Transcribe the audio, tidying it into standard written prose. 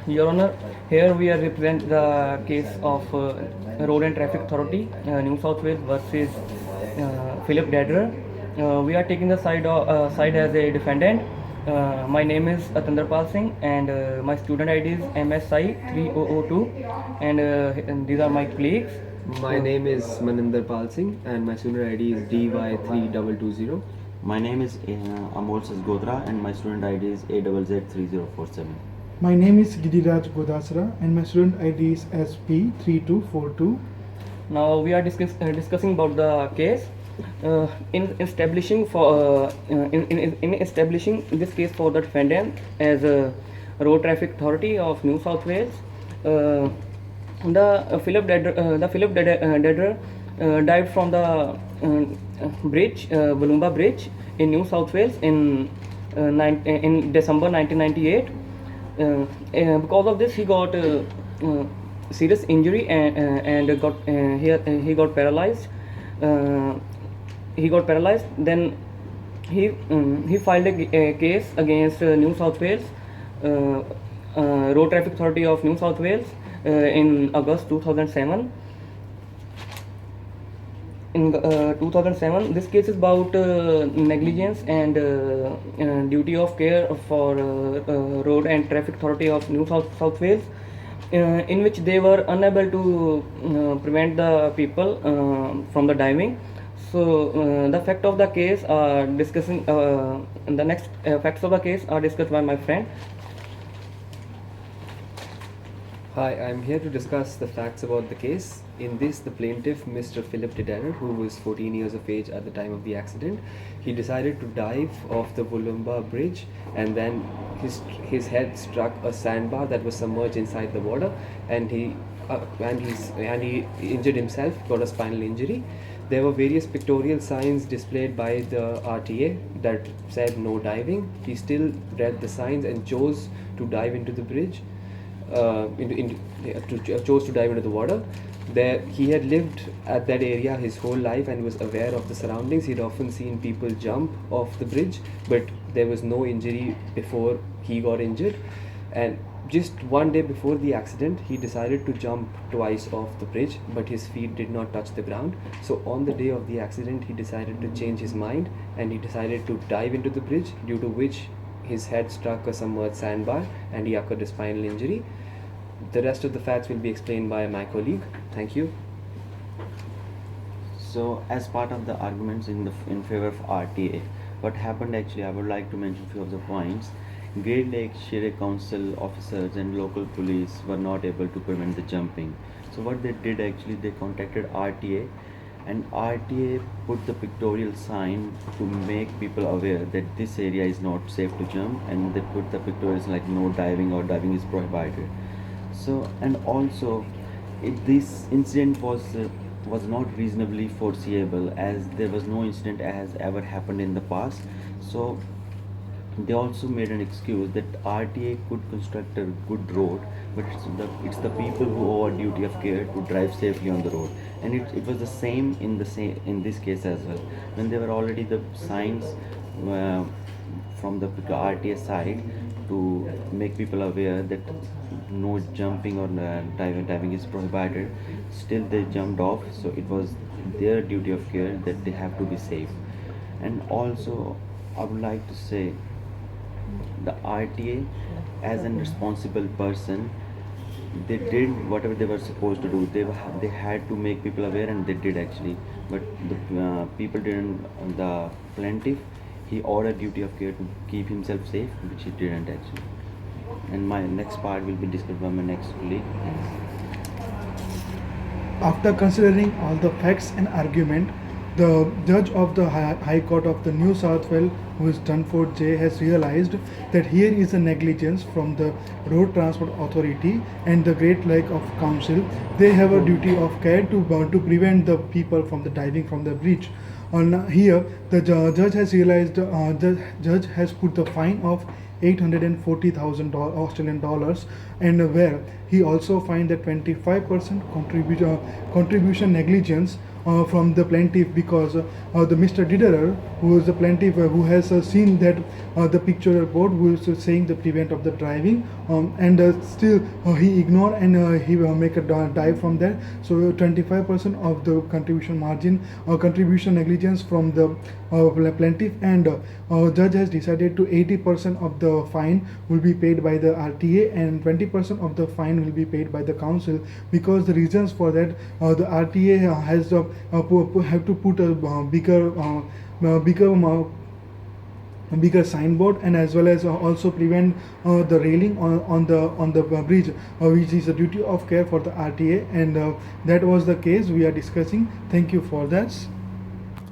Your Honor, here we are represent the case of Road and Traffic Authority, New South Wales versus Philip Dederer. We are taking the side as a defendant. My name is Atandrapal Singh and my student ID is MSI 3002 and these are my colleagues. My name is Maninder Pal Singh and my student ID is DY3220. My name is Amol Sasgodra and my student ID is AZZ3047. My name is Giriraj Godasra and my student ID is SP3242. Now we are discussing about the case. In establishing this case for the defendant as a Road Traffic Authority of New South Wales, the Philip Dederer died from the bridge, Wollumba Bridge in New South Wales in December 1998. Because of this, he got serious injury and he got paralyzed. Then he filed a case against New South Wales Road Traffic Authority of New South Wales in August 2007. In 2007, this case is about negligence and duty of care for Road and Traffic Authority of New South Wales, in which they were unable to prevent the people from the diving. So the fact of the case are discussing. The next facts of the case are discussed by my friend. Hi, I'm here to discuss the facts about the case. In this, the plaintiff, Mr. Philip Dederer, who was 14 years of age at the time of the accident, he decided to dive off the Wollumba Bridge, and then his head struck a sandbar that was submerged inside the water, and he injured himself, got a spinal injury. There were various pictorial signs displayed by the RTA that said no diving. He still read the signs and chose to dive into the bridge. Chose to dive into the water. There, he had lived at that area his whole life and was aware of the surroundings. He'd often seen people jump off the bridge, but there was no injury before he got injured. And just one day before the accident, he decided to jump twice off the bridge, but his feet did not touch the ground. So on the day of the accident, he decided to change his mind and he decided to dive into the bridge, due to which his head struck a submerged sandbar and he occurred a spinal injury. The rest of the facts will be explained by my colleague. Thank you. So, as part of the arguments in favor of RTA, what happened actually, I would like to mention a few of the points. Great Lakes Shire Council officers and local police were not able to prevent the jumping. So what they did actually, they contacted RTA, and RTA put the pictorial sign to make people aware that this area is not safe to jump, and they put the pictorials like no diving or diving is prohibited. So, and also this incident was not reasonably foreseeable, as there was no incident has ever happened in the past. So they also made an excuse that RTA could construct a good road, but it's the people who owe a duty of care to drive safely on the road. And it was the same in this case as well. When there were already the signs from the RTA side to make people aware that no jumping or diving is prohibited, still they jumped off. So it was their duty of care that they have to be safe. And also I would like to say, the RTA, as a responsible person, they did whatever they were supposed to do. They had to make people aware, and they did actually. But the people didn't. The plaintiff, he owed a duty of care to keep himself safe, which he didn't actually. And my next part will be discussed by my next colleague. After considering all the facts and argument, the judge of the High Court of the New South Wales, who is Dunford J, has realized that here is a negligence from the Road Transport Authority and the Great Lake of Council. They have a duty of care to prevent the people from the diving from the bridge. On here, the judge has realized, the judge has put the fine of 840,000 Australian dollars, and where he also fined that 25% contribution negligence from the plaintiff, because the Mr. Dederer, who is the plaintiff, who has seen that the picture report, who is saying the prevent of the driving, and still he ignore, and he make a dive from there. So 25% of the contribution margin, contribution negligence from the plaintiff, and judge has decided to 80% of the fine will be paid by the RTA, and 20% of the fine will be paid by the council, because the reasons for that, the RTA has have to put a bigger signboard, and as well as also prevent the railing on the bridge, which is a duty of care for the RTA, and that was the case we are discussing. Thank you for that.